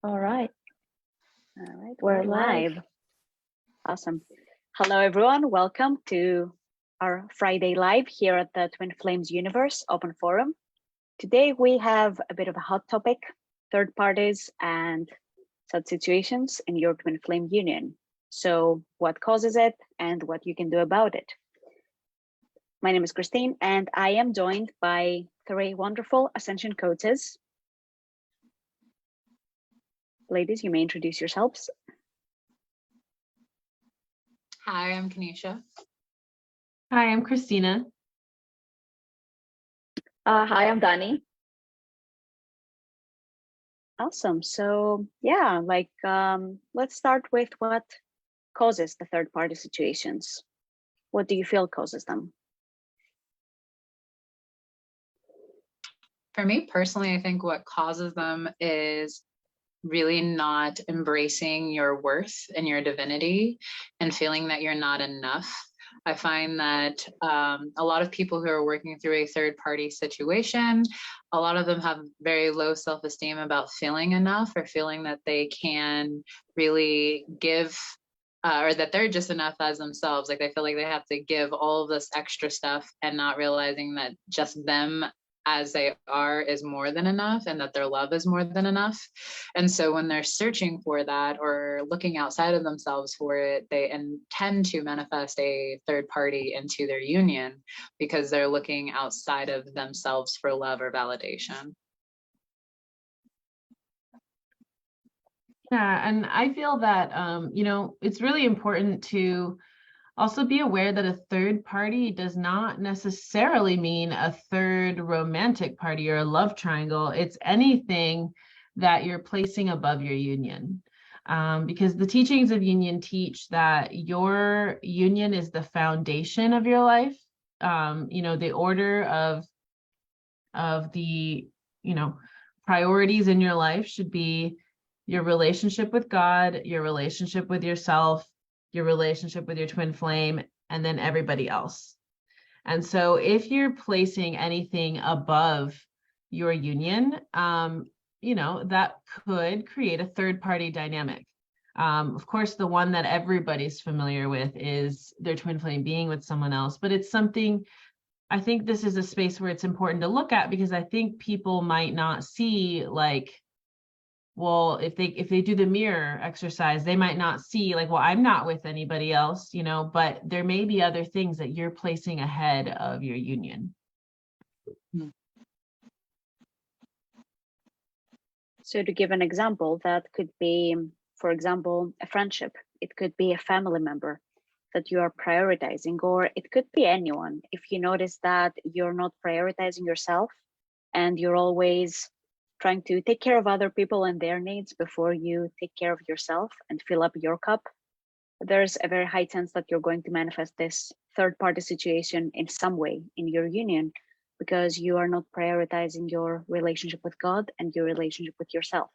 All right. All right, We're live. Awesome. Hello, everyone. Welcome to our Friday live here at the Twin Flames Universe Open Forum. Today, we have a bit of a hot topic, third parties and such situations in your Twin Flame Union. So what causes it and what you can do about it. My name is Christine, and I am joined by three wonderful Ascension coaches. Ladies, you may introduce yourselves. Hi, I'm Kanisha. Hi, I'm Christina. Hi, I'm Dani. Awesome. So yeah, let's start with what causes the third party situations. What do you feel causes them? For me personally, I think what causes them is really not embracing your worth and your divinity and feeling that you're not enough. I find that a lot of people who are working through a third party situation, a lot of them have very low self-esteem about feeling enough or feeling that they can really give or that they're just enough as themselves. Like they feel like they have to give all of this extra stuff and not realizing that just them as they are is more than enough and that their love is more than enough. And so when they're searching for that or looking outside of themselves for it, they tend to manifest a third party into their union because they're looking outside of themselves for love or validation. Yeah, and I feel that, it's really important to also be aware that a third party does not necessarily mean a third romantic party or a love triangle. It's anything that you're placing above your union. Because the teachings of union teach that your union is the foundation of your life. The order of the, priorities in your life should be your relationship with God, your relationship with yourself, your relationship with your twin flame, and then everybody else. And so if you're placing anything above your union, that could create a third party dynamic. Of course, the one that everybody's familiar with is their twin flame being with someone else, but it's something, I think this is a space where it's important to look at because I think people might not see well, if they do the mirror exercise, they might not see well, I'm not with anybody else, but there may be other things that you're placing ahead of your union. So to give an example, that could be, for example, a friendship. It could be a family member that you are prioritizing, or it could be anyone. If you notice that you're not prioritizing yourself and you're always trying to take care of other people and their needs before you take care of yourself and fill up your cup, there's a very high chance that you're going to manifest this third party situation in some way in your union because you are not prioritizing your relationship with God and your relationship with yourself.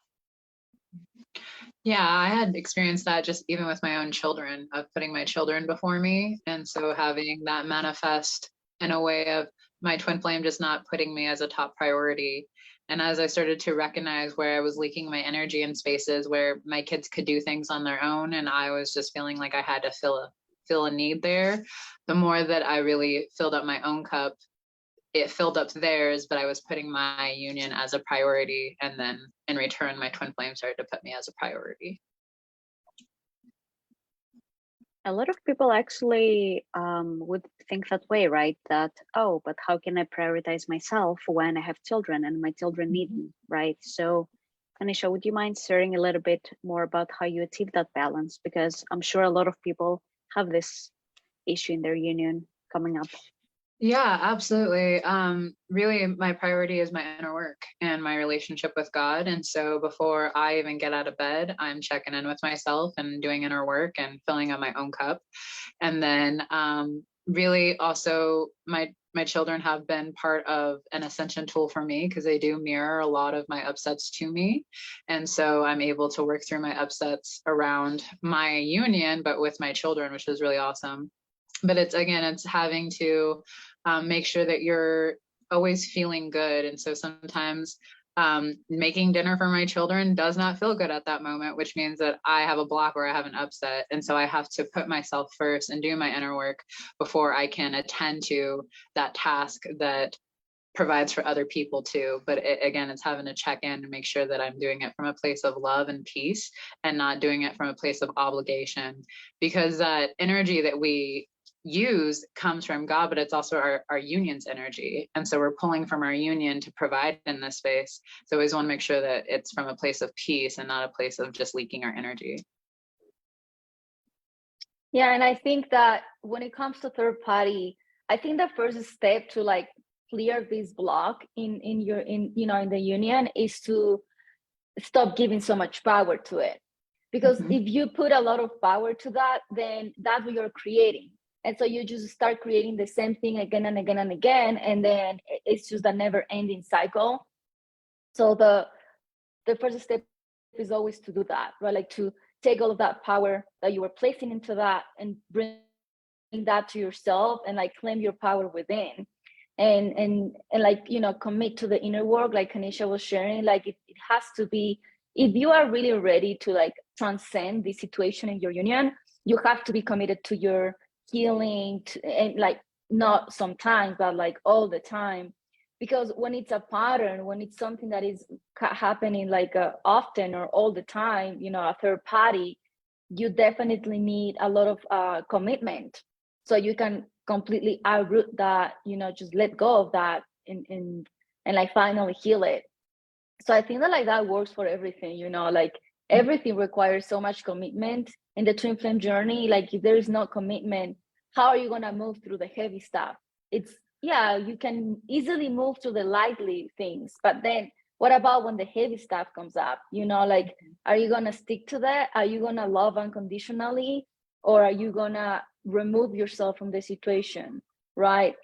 Yeah, I had experienced that just even with my own children, of putting my children before me. And so having that manifest in a way of my twin flame just not putting me as a top priority. And as I started to recognize where I was leaking my energy in spaces where my kids could do things on their own and I was just feeling like I had to fill a need there, the more that I really filled up my own cup, it filled up theirs, but I was putting my union as a priority. And then in return, my twin flame started to put me as a priority. A lot of people actually would think that way, right? That, oh, but how can I prioritize myself when I have children and my children need me, right? So, Anisha, would you mind sharing a little bit more about how you achieve that balance? Because I'm sure a lot of people have this issue in their union coming up. Yeah, absolutely. Really, my priority is my inner work and my relationship with God. And so before I even get out of bed, I'm checking in with myself and doing inner work and filling up my own cup. And then really also my children have been part of an ascension tool for me because they do mirror a lot of my upsets to me. And so I'm able to work through my upsets around my union, but with my children, which is really awesome. But it's having to make sure that you're always feeling good. And so sometimes Making dinner for my children does not feel good at that moment, which means that I have a block or I have an upset. And so I have to put myself first and do my inner work before I can attend to that task that provides for other people too. But again, it's having to check in and make sure that I'm doing it from a place of love and peace and not doing it from a place of obligation, because that energy that we use comes from God, but it's also our union's energy. And so we're pulling from our union to provide in this space. So I always want to make sure that it's from a place of peace and not a place of just leaking our energy. Yeah, and I think that when it comes to third party, I think the first step to like clear this block in the union is to stop giving so much power to it. Because if you put a lot of power to that, then that's what you're creating. And so you just start creating the same thing again and again and again, and then it's just a never-ending cycle. So the first step is always to do that, right? Like to take all of that power that you were placing into that and bring that to yourself and like claim your power within. And like, you know, commit to the inner work, like Kanisha was sharing. Like it has to be, if you are really ready to like transcend the situation in your union, you have to be committed to your healing and like not sometimes, but like all the time. Because when it's a pattern, when it's something that is happening like often or all the time, you know, a third party, you definitely need a lot of commitment, so you can completely uproot that, you know, just let go of that and like finally heal it. So I think that like that works for everything, you know, like everything requires so much commitment in the twin flame journey. Like if there is no commitment, how are you going to move through the heavy stuff? It's, yeah, you can easily move through the lightly things, but then what about when the heavy stuff comes up? You know, like, are you going to stick to that? Are you going to love unconditionally? Or are you going to remove yourself from the situation, right?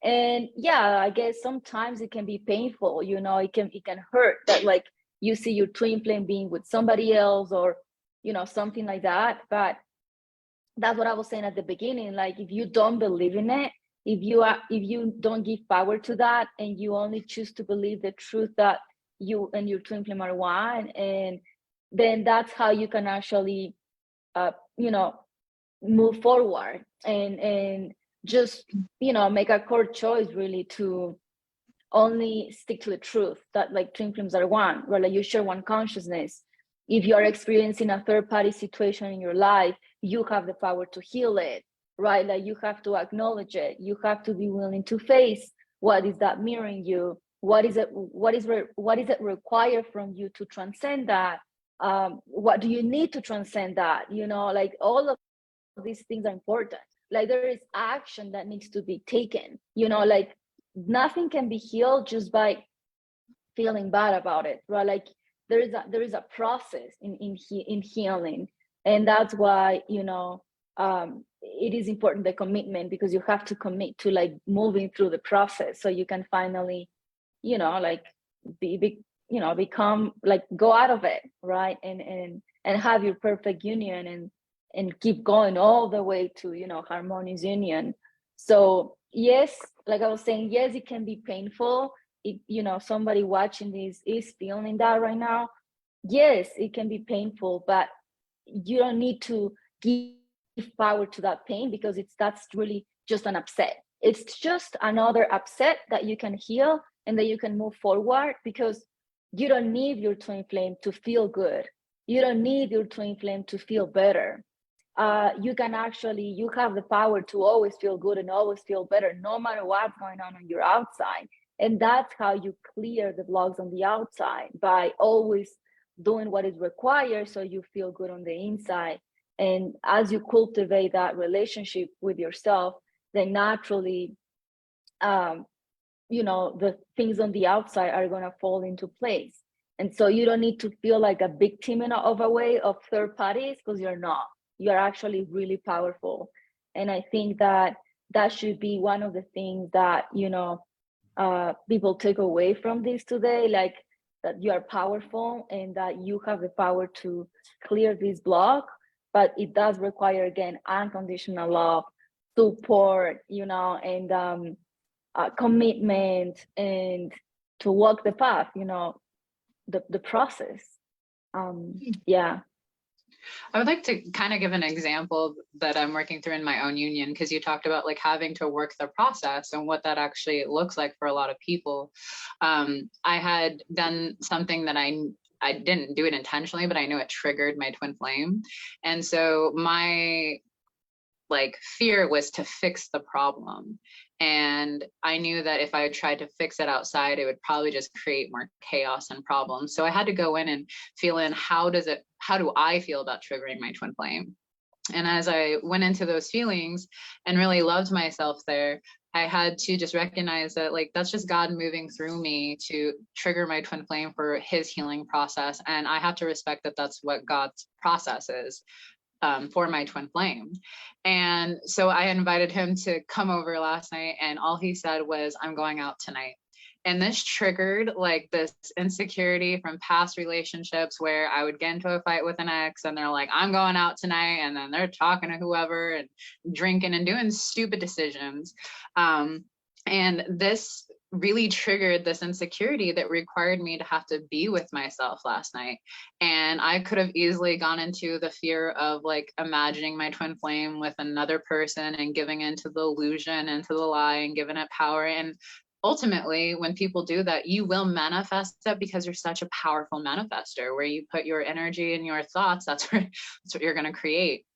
And yeah, I guess sometimes it can be painful, you know, it can hurt that like you see your twin flame being with somebody else or, you know, something like that. But that's what I was saying at the beginning. Like if you don't believe in it, if you don't give power to that, and you only choose to believe the truth that you and your twin flame are one, and then that's how you can actually you know, move forward and just, you know, make a core choice really to only stick to the truth that like twin flames are one, where like you share one consciousness. If you are experiencing a third party situation in your life, you have the power to heal it, right? Like you have to acknowledge it. You have to be willing to face what is that mirroring you. What is it require from you to transcend that? What do you need to transcend that? You know, like all of these things are important. Like there is action that needs to be taken, you know, like nothing can be healed just by feeling bad about it, right? Like there is a process in healing, and that's why, you know, it is important, the commitment, because you have to commit to like moving through the process so you can finally, you know, like you know, become like go out of it, right? And have your perfect union and keep going all the way to, you know, harmonious union. So yes, like I was saying, yes, it can be painful. If, you know, somebody watching this is feeling that right now, yes, it can be painful, but you don't need to give power to that pain, because that's really just an upset. It's just another upset that you can heal and that you can move forward, because you don't need your twin flame to feel good. You don't need your twin flame to feel better. You have the power to always feel good and always feel better, no matter what's going on your outside. And that's how you clear the blocks on the outside, by always doing what is required so you feel good on the inside. And as you cultivate that relationship with yourself, then naturally, you know, the things on the outside are going to fall into place. And so you don't need to feel like a victim in a way of third parties, because you're not. You're actually really powerful. And I think that should be one of the things that, you know, people take away from this today, like that you are powerful and that you have the power to clear this block. But it does require, again, unconditional love, support, you know, and commitment, and to walk the path, you know, the process. Yeah. I would like to kind of give an example that I'm working through in my own union, because you talked about like having to work the process and what that actually looks like for a lot of people. I had done something that I didn't do it intentionally, but I knew it triggered my twin flame. And so my like fear was to fix the problem. And I knew that if I tried to fix it outside, it would probably just create more chaos and problems. So I had to go in and feel in how do I feel about triggering my twin flame? And as I went into those feelings and really loved myself there, I had to just recognize that like that's just God moving through me to trigger my twin flame for his healing process. And I have to respect that that's what God's process is. For my twin flame. And so I invited him to come over last night, and all he said was, I'm going out tonight. And this triggered like this insecurity from past relationships where I would get into a fight with an ex and they're like, I'm going out tonight. And then they're talking to whoever and drinking and doing stupid decisions. And this really triggered this insecurity that required me to have to be with myself last night. And I could have easily gone into the fear of like imagining my twin flame with another person and giving into the illusion, into the lie, and giving it power. And ultimately, when people do that, you will manifest that because you're such a powerful manifester. Where you put your energy and your thoughts, that's what you're going to create.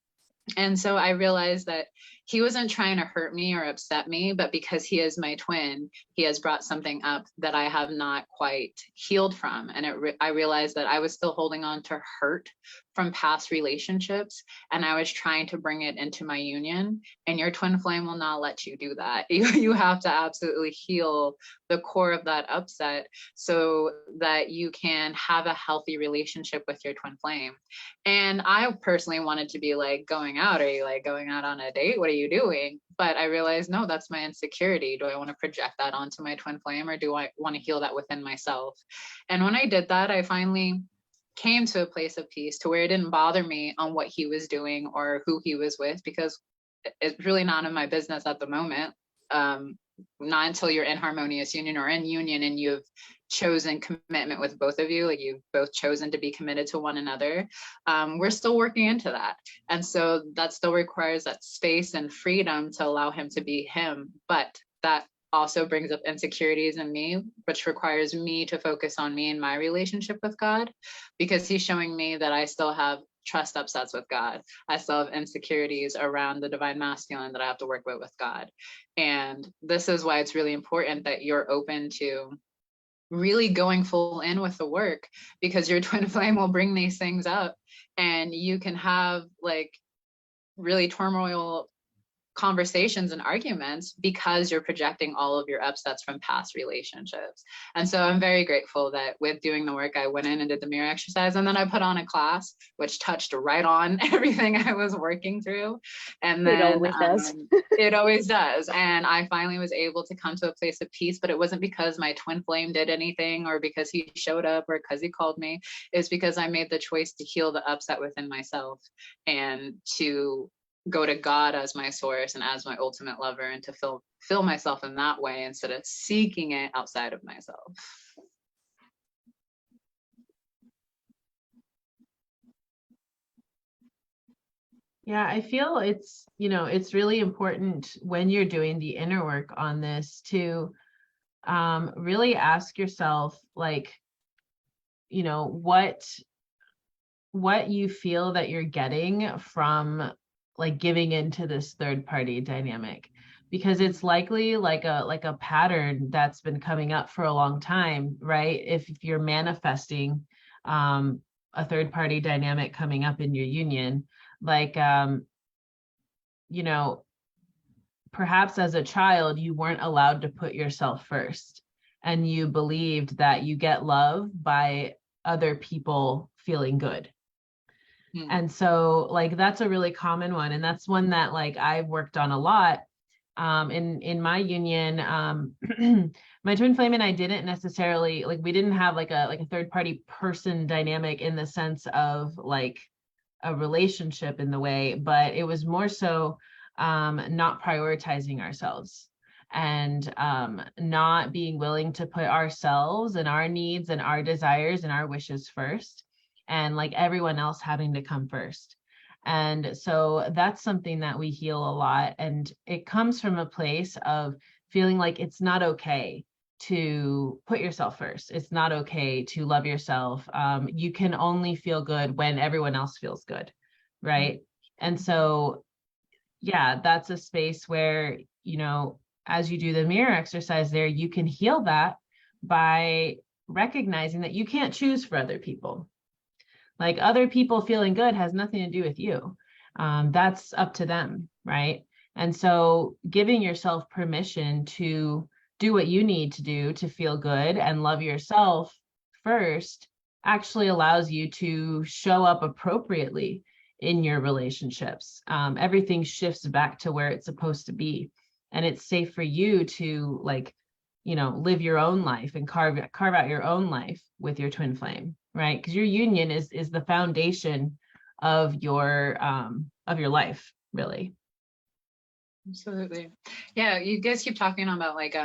And so I realized that he wasn't trying to hurt me or upset me, but because he is my twin, he has brought something up that I have not quite healed from. And I realized that I was still holding on to hurt from past relationships, and I was trying to bring it into my union. And your twin flame will not let you do that. You have to absolutely heal the core of that upset so that you can have a healthy relationship with your twin flame. And I personally wanted to be like, going out, are you like going out on a date? What are you doing? But I realized, no, that's my insecurity. Do I want to project that onto my twin flame, or do I want to heal that within myself? And when I did that, I finally came to a place of peace to where it didn't bother me on what he was doing or who he was with, because it's really none of my business at the moment. Not until you're in harmonious union or in union and you've chosen commitment with both of you, like you've both chosen to be committed to one another. We're still working into that. And so that still requires that space and freedom to allow him to be him. But that also brings up insecurities in me, which requires me to focus on me and my relationship with God, because he's showing me that I still have trust upsets with God. I still have insecurities around the divine masculine that I have to work with God. And this is why it's really important that you're open to really going full in with the work, because your twin flame will bring these things up, and you can have like really turmoil conversations and arguments because you're projecting all of your upsets from past relationships. And so I'm very grateful that with doing the work, I went in and did the mirror exercise, and then I put on a class which touched right on everything I was working through. And then it always does. It always does. And I finally was able to come to a place of peace, but it wasn't because my twin flame did anything or because he showed up or because he called me. It's because I made the choice to heal the upset within myself and to go to God as my source and as my ultimate lover, and to fill myself in that way instead of seeking it outside of myself. Yeah, I feel it's really important when you're doing the inner work on this to really ask yourself, like, what you feel that you're getting from like giving into this third party dynamic, because it's likely like a pattern that's been coming up for a long time, right? If you're manifesting a third party dynamic coming up in your union, like perhaps as a child you weren't allowed to put yourself first, and you believed that you get love by other people feeling good. And so like that's a really common one, and that's one that like I've worked on a lot in my union. My twin flame and I didn't necessarily, like, we didn't have like a third party person dynamic in the sense of like a relationship in the way, but it was more so not prioritizing ourselves. and not being willing to put ourselves and our needs and our desires and our wishes first, and like everyone else having to come first. And so that's something that we heal a lot. And it comes from a place of feeling like it's not okay to put yourself first. It's not okay to love yourself. You can only feel good when everyone else feels good, right? And so, yeah, that's a space where, you know, as you do the mirror exercise there, you can heal that by recognizing that you can't choose for other people. Like other people feeling good has nothing to do with you. That's up to them, right? And so giving yourself permission to do what you need to do to feel good and love yourself first actually allows you to show up appropriately in your relationships. Everything shifts back to where it's supposed to be. And it's safe for you to, like, you know, live your own life and carve out your own life with your twin flame, right? Because your union is the foundation of your life, really. Absolutely. Yeah, you guys keep talking about like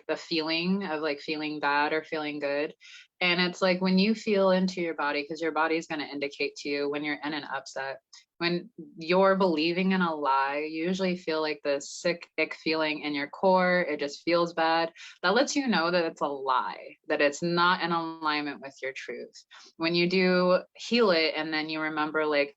the feeling of like feeling bad or feeling good. And it's like when you feel into your body, because your body is going to indicate to you when you're in an upset. When you're believing in a lie, you usually feel like this sick, ick feeling in your core. It just feels bad. That lets you know that it's a lie, that it's not in alignment with your truth. When you do heal it, and then you remember, like,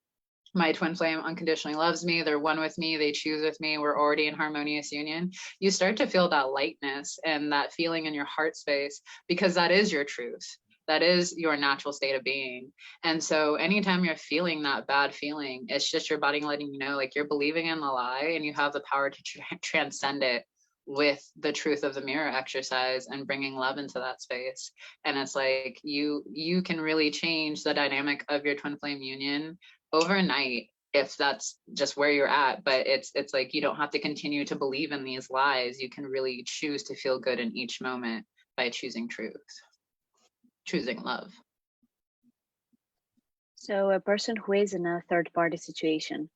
my twin flame unconditionally loves me, they're one with me, they choose with me, we're already in harmonious union, you start to feel that lightness and that feeling in your heart space, because that is your truth. That is your natural state of being. And so anytime you're feeling that bad feeling, it's just your body letting you know, like, you're believing in the lie and you have the power to transcend it with the truth of the mirror exercise and bringing love into that space. And it's like you can really change the dynamic of your twin flame union overnight if that's just where you're at. But it's like you don't have to continue to believe in these lies. You can really choose to feel good in each moment by choosing truth, choosing love. So a person who is in a third party situation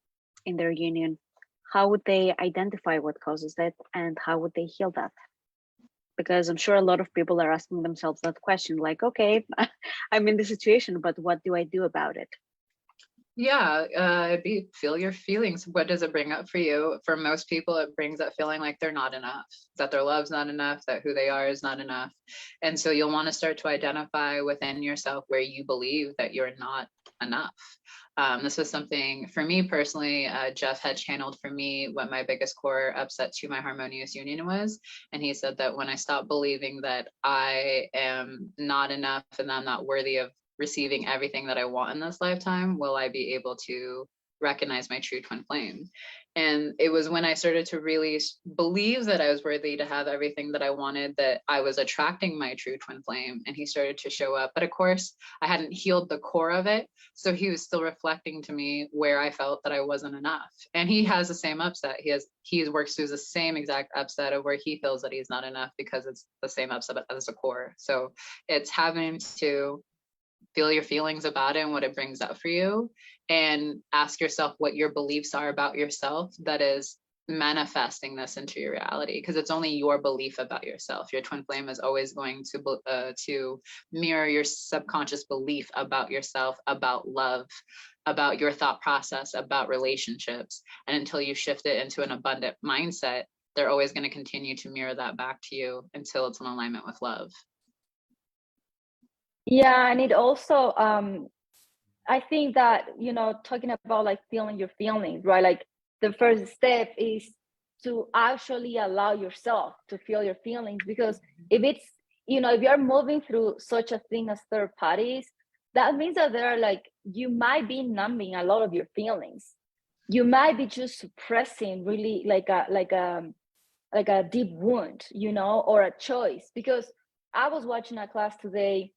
in their union, how would they identify what causes that, and how would they heal that? Because I'm sure a lot of people are asking themselves that question, like, okay, I'm in the situation, but what do I do about it? Yeah, feel your feelings. What does it bring up for you? For most people, it brings up feeling like they're not enough, that their love's not enough, that who they are is not enough. And so you'll want to start to identify within yourself where you believe that you're not enough. This was something for me personally, Jeff had channeled for me what my biggest core upset to my harmonious union was. And he said that when I stopped believing that I am not enough and I'm not worthy of receiving everything that I want in this lifetime, will I be able to recognize my true twin flame? And it was when I started to really believe that I was worthy to have everything that I wanted, that I was attracting my true twin flame, and he started to show up. But of course, I hadn't healed the core of it. So he was still reflecting to me where I felt that I wasn't enough. And he has the same upset. He works through the same exact upset of where he feels that he's not enough, because it's the same upset as the core. So it's having to feel your feelings about it and what it brings up for you, and ask yourself what your beliefs are about yourself that is manifesting this into your reality, because it's only your belief about yourself. Your twin flame is always going to mirror your subconscious belief about yourself, about love, about your thought process, about relationships. And until you shift it into an abundant mindset, they're always going to continue to mirror that back to you until it's in alignment with love. Yeah, and it also, I think that, you know, talking about like feeling your feelings, right? Like the first step is to actually allow yourself to feel your feelings, because if it's, you know, if you're moving through such a thing as third parties, that means that there are like, you might be numbing a lot of your feelings. You might be just suppressing really like a deep wound, you know, or a choice. Because I was watching a class today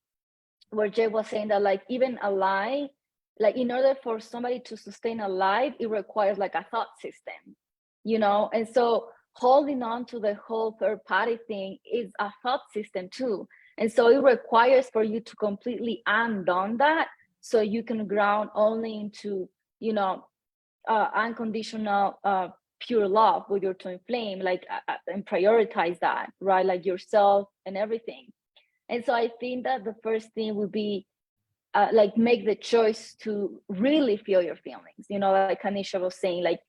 where Jay was saying that like even a lie, like in order for somebody to sustain a life, it requires like a thought system, you know? And so holding on to the whole third party thing is a thought system too. And so it requires for you to completely undo that, so you can ground only into, you know, unconditional pure love with your twin flame, like, and prioritize that, right? Like yourself and everything. And so I think that the first thing would be like make the choice to really feel your feelings. You know, like Anisha was saying, like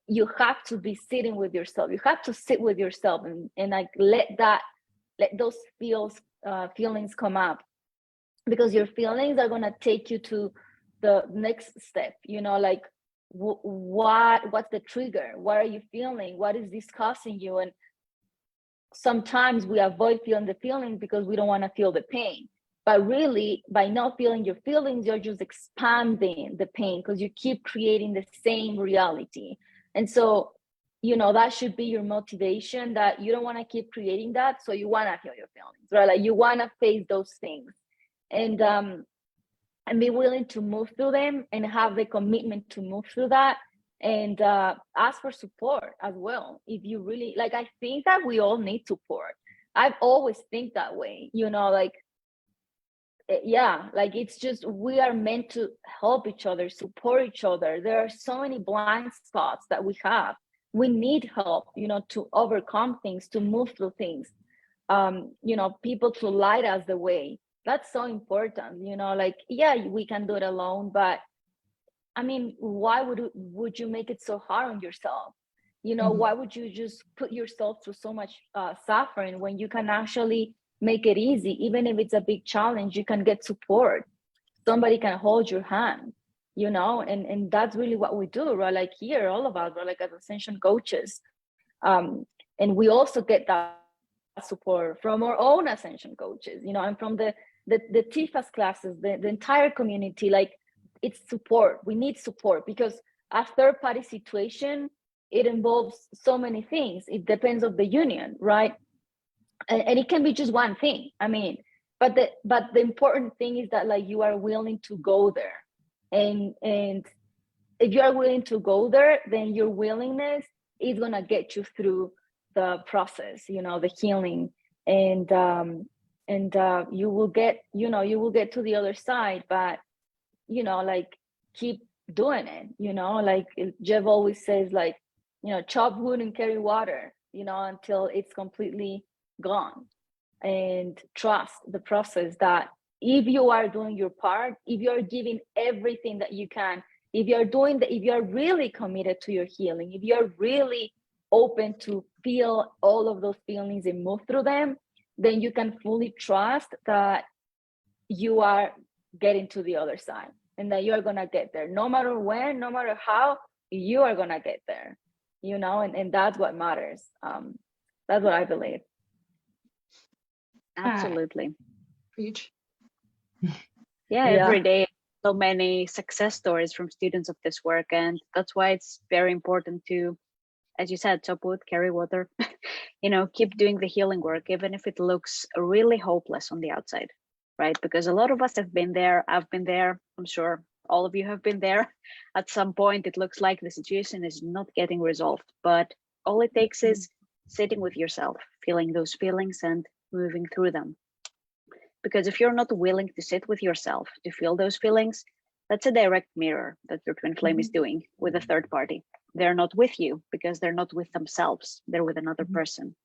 you have to be sitting with yourself. You have to sit with yourself and like let those feelings come up, because your feelings are gonna take you to the next step. You know, like what's the trigger? What are you feeling? What is this causing you? And sometimes we avoid feeling the feelings because we don't want to feel the pain. But really, by not feeling your feelings, you're just expanding the pain because you keep creating the same reality. And so, you know, that should be your motivation, that you don't want to keep creating that. So you want to feel your feelings, right? Like you want to face those things and be willing to move through them and have the commitment to move through that. And ask for support as well. If you really, like, I think that we all need support. I've always think that way, you know, like, yeah, like it's just, we are meant to help each other, support each other. There are so many blind spots that we have. We need help, you know, to overcome things, to move through things, you know, people to light us the way. That's so important, you know, like, yeah, we can do it alone, but I mean, why would you make it so hard on yourself? You know, why would you just put yourself through so much suffering when you can actually make it easy? Even if it's a big challenge, you can get support. Somebody can hold your hand, you know, and that's really what we do, right? Like here, all of us, we're like as ascension coaches. And we also get that support from our own ascension coaches, you know, and from the TIFAS classes, the entire community. Like, it's support. We need support because a third party situation, it involves so many things. It depends on the union, right? And it can be just one thing. I mean, but the important thing is that, like, you are willing to go there, and if you are willing to go there, then your willingness is gonna get you through the process, you know, the healing, and you will get, you know, you will get to the other side. But you know, like, keep doing it, you know, like Jeff always says, like, you know, chop wood and carry water, you know, until it's completely gone. And trust the process, that if you are doing your part, if you're giving everything that you can, if you're really committed to your healing, if you're really open to feel all of those feelings and move through them, then you can fully trust that you are getting to the other side, and that you're gonna get there. No matter when, no matter how, you are gonna get there, you know, and that's what matters. That's what I believe. Absolutely. Preach. Yeah, every day, so many success stories from students of this work. And that's why it's very important to, as you said, chop wood, carry water, you know, keep doing the healing work, even if it looks really hopeless on the outside, right? Because a lot of us have been there. I've been there. I'm sure all of you have been there. At some point, it looks like the situation is not getting resolved, but all it takes is sitting with yourself, feeling those feelings and moving through them. Because if you're not willing to sit with yourself, to feel those feelings, that's a direct mirror that your twin flame is doing with a third party. They're not with you because they're not with themselves. They're with another person.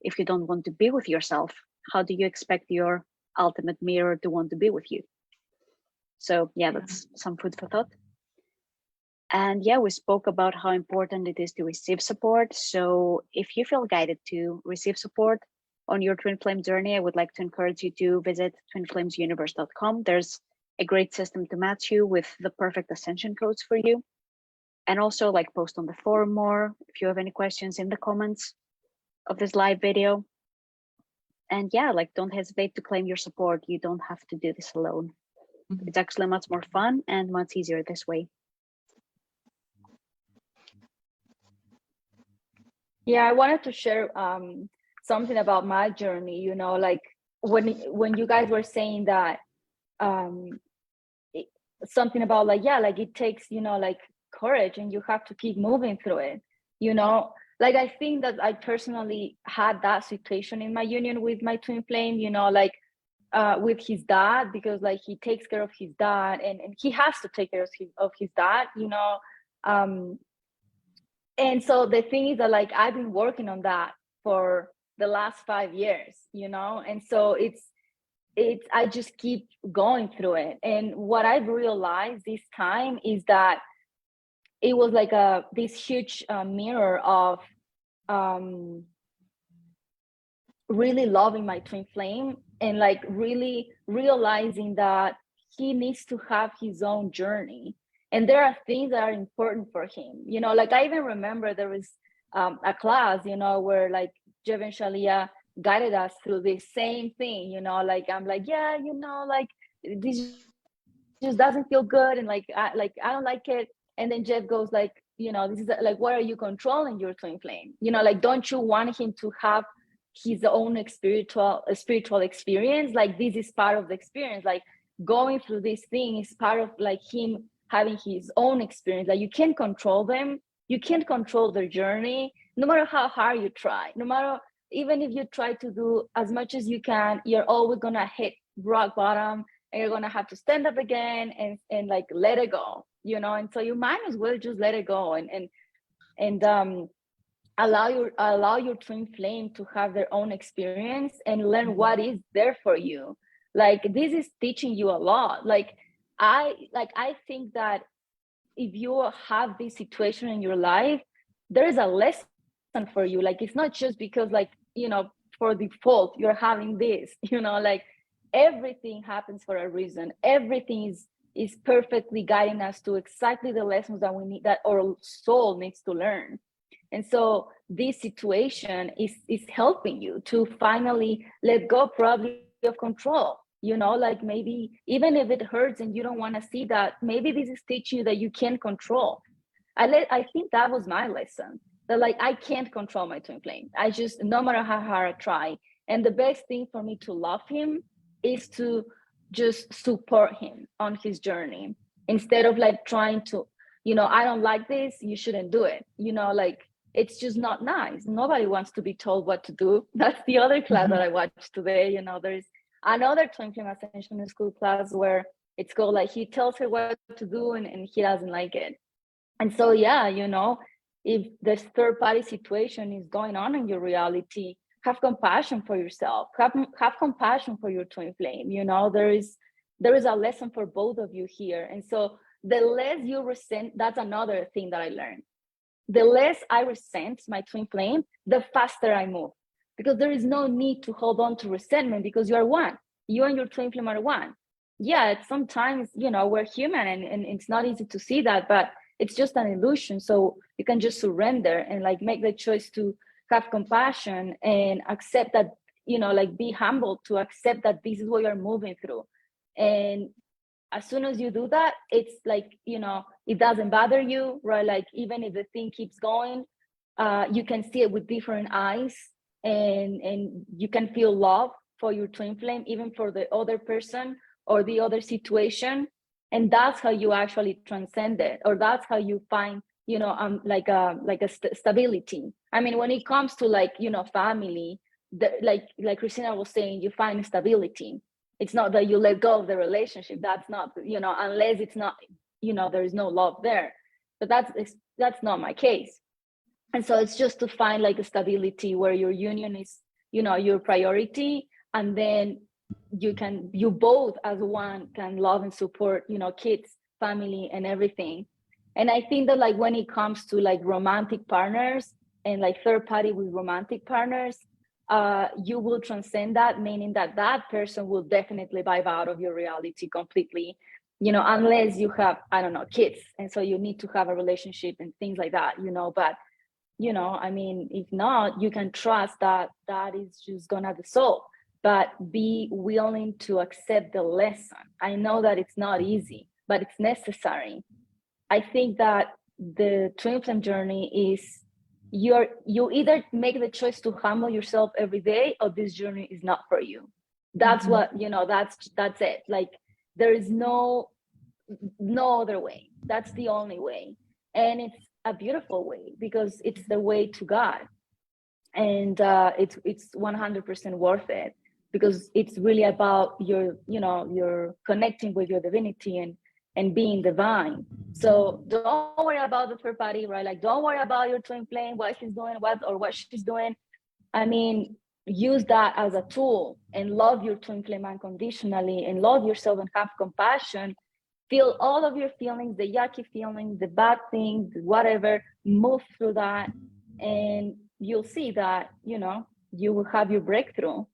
If you don't want to be with yourself, how do you expect your ultimate mirror to want to be with you? So yeah, that's some food for thought. And yeah, we spoke about how important it is to receive support. So if you feel guided to receive support on your twin flame journey, I would like to encourage you to visit twinflamesuniverse.com. There's a great system to match you with the perfect ascension codes for you. And also, like, post on the forum more if you have any questions in the comments of this live video. And yeah, like, don't hesitate to claim your support. You don't have to do this alone. It's actually much more fun and much easier this way. Yeah, I wanted to share something about my journey, you know, like when you guys were saying that something about, like, yeah, like it takes, you know, like courage, and you have to keep moving through it, you know. Like, I think that I personally had that situation in my union with my twin flame, you know, like with his dad, because like he takes care of his dad, and he has to take care of his dad, you know. And so the thing is that like I've been working on that for the last 5 years, you know, and so it's I just keep going through it. And what I've realized this time is that it was like this huge mirror of really loving my twin flame and like really realizing that he needs to have his own journey, and there are things that are important for him, you know. Like I even remember there was a class, you know, where like Jev and Shalia guided us through the same thing, you know. Like I'm like, yeah, you know, like this just doesn't feel good, and like I don't like it. And then Jeff goes like, you know, this is like, what are you controlling your twin flame, you know? Like, don't you want him to have his own spiritual experience? Like this is part of the experience. Like going through this thing is part of like him having his own experience. Like you can't control them, you can't control their journey, no matter how hard you try. No matter, even if you try to do as much as you can, you're always gonna hit rock bottom, and you're gonna have to stand up again and like let it go, you know. And so you might as well just let it go and allow your twin flame to have their own experience and learn what is there for you. Like this is teaching you a lot. Like I think that if you have this situation in your life, there is a lesson for you. Like it's not just because like, you know, for default you're having this, you know. Like everything happens for a reason. Everything is perfectly guiding us to exactly the lessons that we need, that our soul needs to learn. And so this situation is helping you to finally let go probably of control, you know. Like maybe even if it hurts and you don't want to see that, maybe this is teaching you that you can't control. I think that was my lesson, that like I can't control my twin flame. I just, no matter how hard I try. And the best thing for me to love him is to just support him on his journey, instead of like trying to, you know, I don't like this, you shouldn't do it, you know. Like it's just not nice. Nobody wants to be told what to do. That's the other class that I watched today. You know, there's another twin flame ascension in school class where it's called like he tells her what to do and he doesn't like it. And so yeah, you know, if this third party situation is going on in your reality, have compassion for yourself, have compassion for your twin flame. You know, there is a lesson for both of you here. And so the less you resent, that's another thing that I learned. The less I resent my twin flame, the faster I move, because there is no need to hold on to resentment, because you are one. You and your twin flame are one. Yeah, sometimes, you know, we're human and it's not easy to see that, but it's just an illusion. So you can just surrender and like make the choice to have compassion and accept that, you know, like be humble to accept that this is what you're moving through. And as soon as you do that, it's like, you know, it doesn't bother you, right? Like even if the thing keeps going, you can see it with different eyes, and you can feel love for your twin flame, even for the other person or the other situation. And that's how you actually transcend it, or that's how you find, you know, like a stability. I mean, when it comes to like, you know, family, like Christina was saying, you find stability. It's not that you let go of the relationship. That's not, you know, unless it's not, you know, there is no love there. But that's not my case. And so it's just to find like a stability where your union is, you know, your priority, and then you both as one can love and support, you know, kids, family, and everything. And I think that like when it comes to like romantic partners and like third party with romantic partners, you will transcend that, meaning that that person will definitely vibe out of your reality completely, you know, unless you have, I don't know, kids, and so you need to have a relationship and things like that, you know. But you know, I mean, if not, you can trust that that is just gonna dissolve, but be willing to accept the lesson. I know that it's not easy, but it's necessary. I think that the twin flame journey is you either make the choice to humble yourself every day, or this journey is not for you. That's what, you know, that's it. Like there is no other way. That's the only way. And it's a beautiful way, because it's the way to God. And it's 100% worth it, because it's really about your, you know, you're connecting with your divinity and being divine. So don't worry about the third party, right? Like, don't worry about your twin flame, what she's doing, what she's doing. I mean, use that as a tool and love your twin flame unconditionally and love yourself and have compassion. Feel all of your feelings, the yucky feelings, the bad things, whatever, move through that. And you'll see that, you know, you will have your breakthrough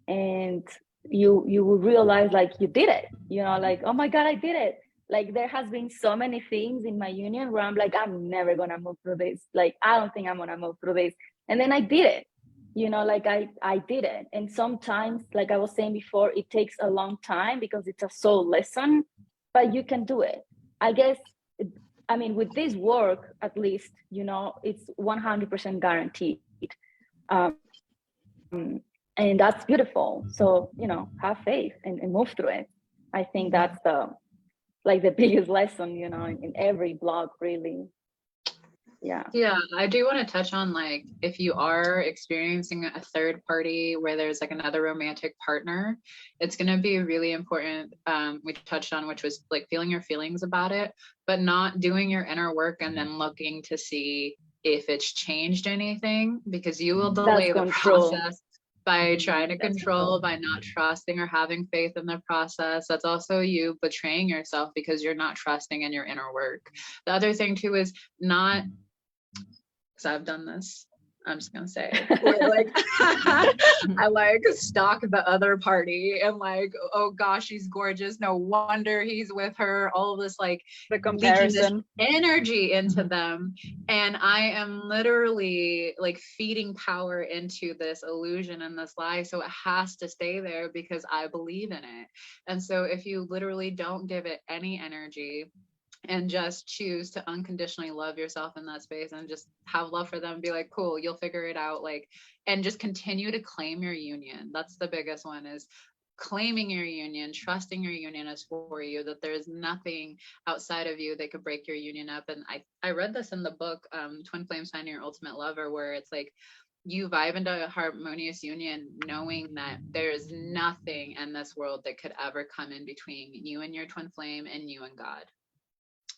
and you will realize like you did it, you know, like, oh my God, I did it. Like there has been so many things in my union where I'm like, I'm never gonna move through this. Like, I don't think I'm gonna move through this. And then I did it, you know, like I did it. And sometimes, like I was saying before, it takes a long time because it's a soul lesson, but you can do it. I guess, I mean, with this work, at least, you know, it's 100% guaranteed. And that's beautiful. So, you know, have faith and move through it. I think that's the biggest lesson, you know, in every blog, really. Yeah, I do want to touch on, like, if you are experiencing a third party where there's like another romantic partner, it's going to be really important, we touched on, which was like feeling your feelings about it, but not doing your inner work and then looking to see if it's changed anything, because you will delay the process by trying to control, by not trusting or having faith in the process. That's also you betraying yourself because you're not trusting in your inner work. The other thing too is not, because I've done this, I'm just gonna say, where like I like stalk the other party and like, oh gosh, she's gorgeous, no wonder he's with her, all this like the comparison energy into them, and I am literally like feeding power into this illusion and this lie, so it has to stay there because I believe in it. And so if you literally don't give it any energy and just choose to unconditionally love yourself in that space and just have love for them, be like, cool, you'll figure it out, like, and just continue to claim your union. That's the biggest one, is claiming your union, trusting your union is for you, that there's nothing outside of you that could break your union up. And I read this in the book, Twin Flames Finding Your Ultimate Lover, where it's like, you vibe into a harmonious union knowing that there's nothing in this world that could ever come in between you and your twin flame and you and God.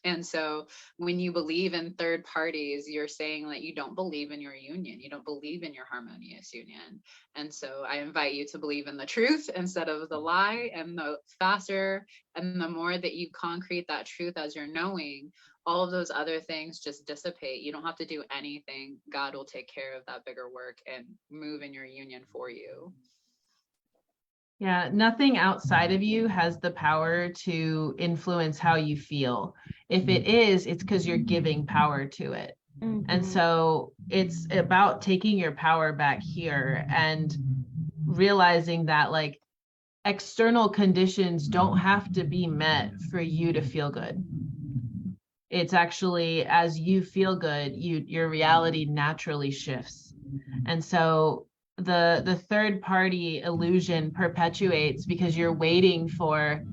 And so when you believe in third parties, you're saying that you don't believe in your union. You don't believe in your harmonious union. And so I invite you to believe in the truth instead of the lie. And the faster and the more that you concrete that truth as you're knowing, all of those other things just dissipate. You don't have to do anything. God will take care of that bigger work and move in your union for you. Yeah, nothing outside of you has the power to influence how you feel. If it is, it's because you're giving power to it. Mm-hmm. And so it's about taking your power back here and realizing that like external conditions don't have to be met for you to feel good. It's actually, as you feel good, your reality naturally shifts. And so the third party illusion perpetuates because you're waiting for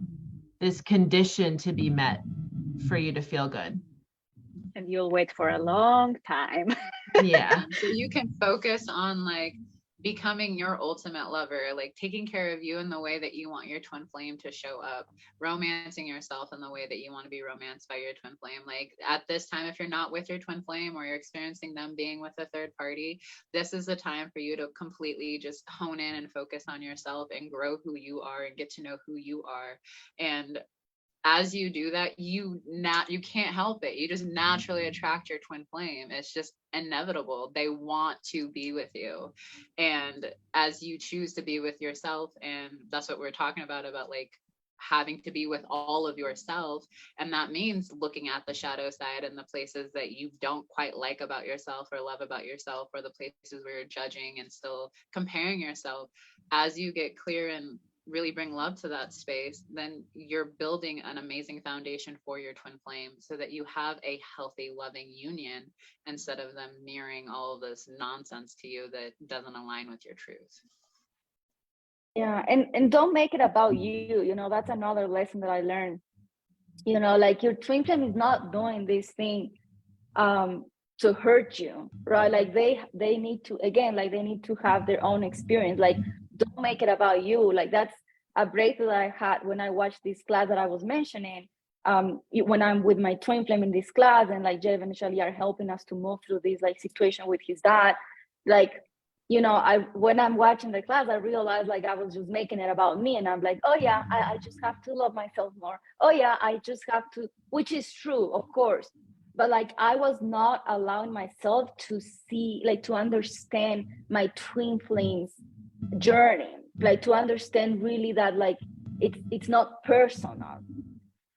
this condition to be met for you to feel good. And you'll wait for a long time. Yeah. So you can focus on like becoming your ultimate lover, like taking care of you in the way that you want your twin flame to show up, romancing yourself in the way that you want to be romanced by your twin flame. Like at this time, if you're not with your twin flame or you're experiencing them being with a third party, this is the time for you to completely just hone in and focus on yourself and grow who you are and get to know who you are. And as you do that, you can't help it. You just naturally attract your twin flame. It's just inevitable. They want to be with you. And as you choose to be with yourself, and that's what we're talking about like having to be with all of yourself. And that means looking at the shadow side and the places that you don't quite like about yourself or love about yourself, or the places where you're judging and still comparing yourself. As you get clear and really bring love to that space, then you're building an amazing foundation for your twin flame so that you have a healthy, loving union instead of them mirroring all of this nonsense to you that doesn't align with your truth. Yeah, and don't make it about you. You know, that's another lesson that I learned. You know, like your twin flame is not doing this thing to hurt you, right? Like they need to, again, like they need to have their own experience. Like, don't make it about you. Like that's a breakthrough that I had when I watched this class that I was mentioning. when I'm with my twin flame in this class, and like Jeff and Shelly are helping us to move through this like situation with his dad, like, you know, when I'm watching the class, I realized like I was just making it about me, and I'm like, oh yeah, I just have to love myself more. Oh yeah, I just have to, which is true, of course, but like I was not allowing myself to see, like to understand my twin flames journey, like to understand really that like it's not personal,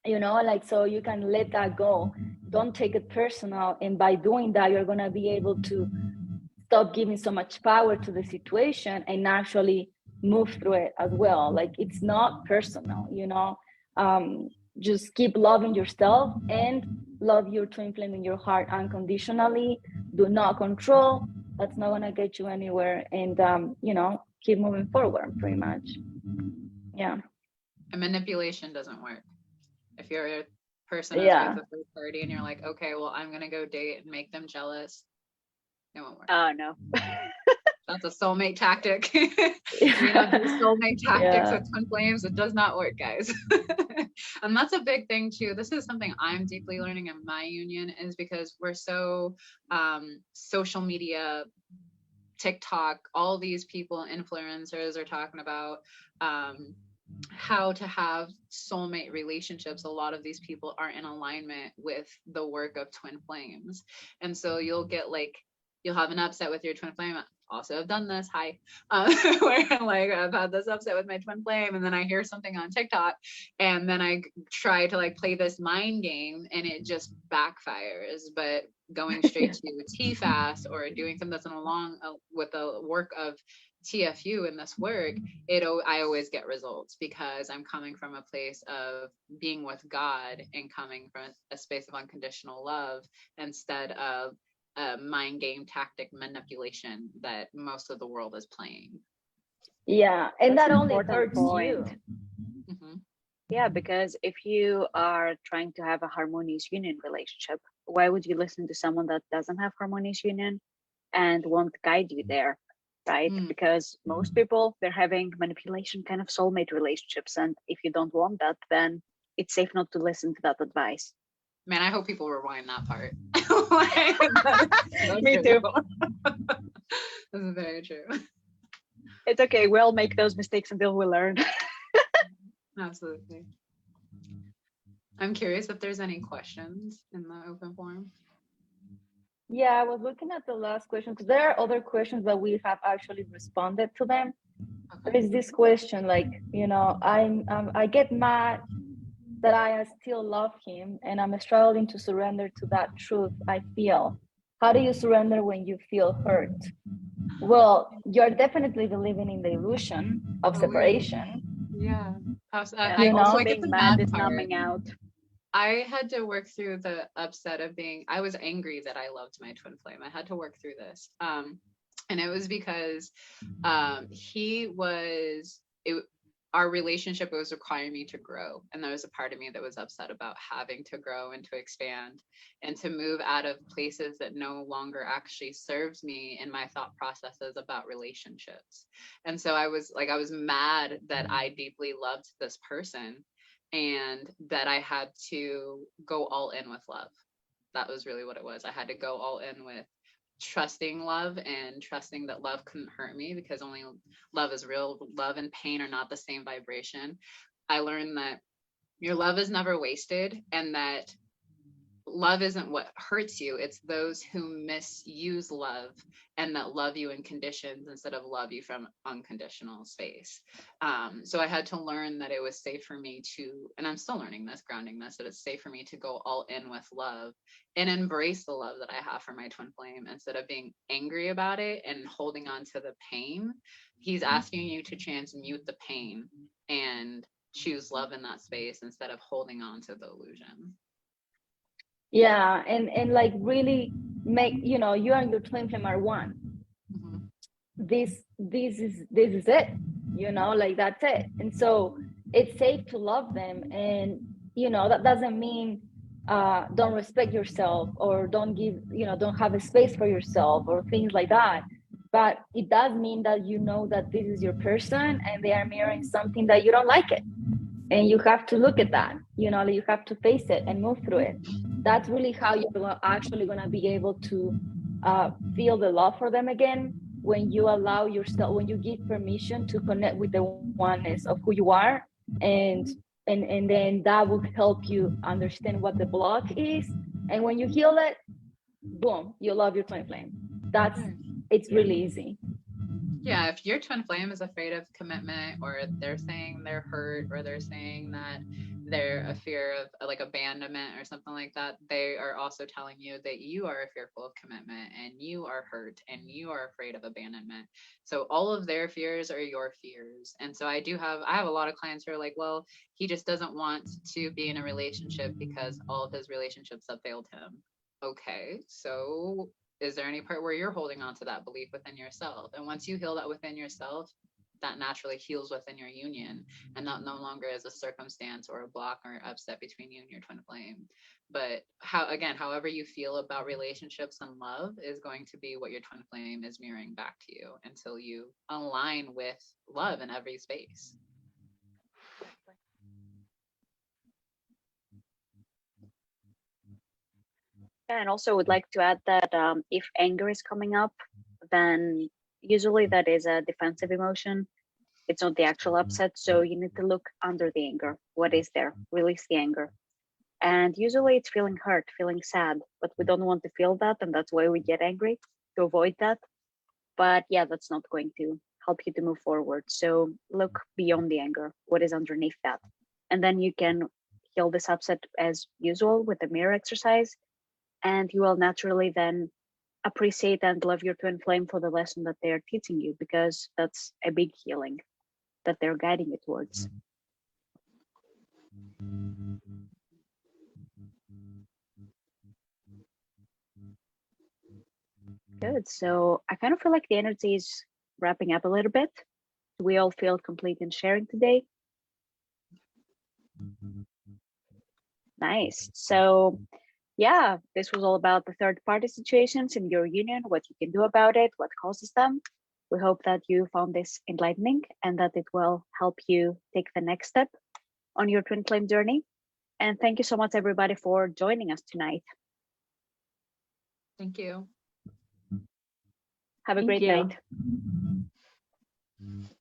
you know, like, so you can let that go, don't take it personal, and by doing that you're going to be able to stop giving so much power to the situation and actually move through it as well. Like it's not personal, you know. Just keep loving yourself and love your twin flame in your heart unconditionally. Do not control, that's not going to get you anywhere, and you know, keep moving forward pretty much. Yeah. And manipulation doesn't work. If you're a person who's with a third party and you're like, okay, well, I'm gonna go date and make them jealous, it won't work. Oh no. That's a soulmate tactic. You know, these soulmate tactics with twin flames, it does not work, guys. And that's a big thing too. This is something I'm deeply learning in my union, is because we're so social media, TikTok, all these people, influencers are talking about how to have soulmate relationships. A lot of these people are in alignment with the work of twin flames. And so you'll get like, you'll have an upset with your twin flame. Also have done this, where like I've had this upset with my twin flame, and then I hear something on TikTok, and then I try to like play this mind game, and it just backfires. But going straight to TFAS or doing something that's along with the work of TFU in this work, I always get results, because I'm coming from a place of being with God and coming from a space of unconditional love, instead of a mind game tactic manipulation that most of the world is playing. Yeah, and That's that an only important hurts point. you. Mm-hmm. Yeah, because if you are trying to have a harmonious union relationship, why would you listen to someone that doesn't have harmonious union and won't guide you there, right? Because most people, they're having manipulation kind of soulmate relationships, and if you don't want that, then it's safe not to listen to that advice. Man, I hope people rewind that part. Me too. This is very true. It's okay. We'll make those mistakes until we learn. Absolutely. I'm curious if there's any questions in the open forum. Yeah, I was looking at the last question, because there are other questions that we have actually responded to them. Okay. There is this question, like, you know, I get mad that I still love him, and I'm struggling to surrender to that truth I feel. How do you surrender when you feel hurt? Well, you're definitely believing in the illusion of separation. Yeah. I also being mad is numbing out. I had to work through the upset of I was angry that I loved my twin flame. I had to work through this. And it was because our relationship was requiring me to grow. And there was a part of me that was upset about having to grow and to expand and to move out of places that no longer actually served me in my thought processes about relationships. And so I was mad that I deeply loved this person and that I had to go all in with love. That was really what it was. I had to go all in with trusting love and trusting that love couldn't hurt me, because only love is real. Love and pain are not the same vibration. I learned that your love is never wasted, and that love isn't what hurts you. It's those who misuse love and that love you in conditions instead of love you from unconditional space. So I had to learn that it was safe for me to, and I'm still learning this, grounding this, that it's safe for me to go all in with love and embrace the love that I have for my twin flame instead of being angry about it and holding on to the pain. He's asking you to transmute the pain and choose love in that space instead of holding on to the illusion. Yeah, and like really make, you know, you and your twin flame are one. Mm-hmm. This is it, you know, like that's it. And so it's safe to love them, and you know that doesn't mean don't respect yourself or don't give, you know, don't have a space for yourself or things like that. But it does mean that you know that this is your person and they are mirroring something that you don't like it. And you have to look at that, you know, you have to face it and move through it. That's really how you're actually going to be able to feel the love for them again, when you allow yourself, when you give permission to connect with the oneness of who you are. And then that will help you understand what the block is. And when you heal it, boom, you love your twin flame. It's really easy. Yeah, if your twin flame is afraid of commitment, or they're saying they're hurt, or they're saying that they're a fear of like abandonment or something like that, they are also telling you that you are fearful of commitment and you are hurt and you are afraid of abandonment. So all of their fears are your fears. And so I have a lot of clients who are like, well, he just doesn't want to be in a relationship because all of his relationships have failed him. Okay, so is there any part where you're holding on to that belief within yourself? And once you heal that within yourself, that naturally heals within your union, and that no longer is a circumstance or a block or upset between you and your twin flame. But however you feel about relationships and love is going to be what your twin flame is mirroring back to you, until you align with love in every space. And also would like to add that if anger is coming up, then usually that is a defensive emotion. It's not the actual upset. So you need to look under the anger. What is there? Release the anger. And usually it's feeling hurt, feeling sad, but we don't want to feel that. And that's why we get angry, to avoid that. But yeah, that's not going to help you to move forward. So look beyond the anger. What is underneath that? And then you can heal this upset as usual with the mirror exercise. And you will naturally then appreciate and love your twin flame for the lesson that they are teaching you, because that's a big healing that they're guiding you towards. Good. So I kind of feel like the energy is wrapping up a little bit. We all feel complete in sharing today. Nice. So yeah, this was all about the third party situations in your union, what you can do about it, what causes them. We hope that you found this enlightening and that it will help you take the next step on your twin flame journey. And thank you so much, everybody, for joining us tonight. Thank you. Have a Thank great you. night.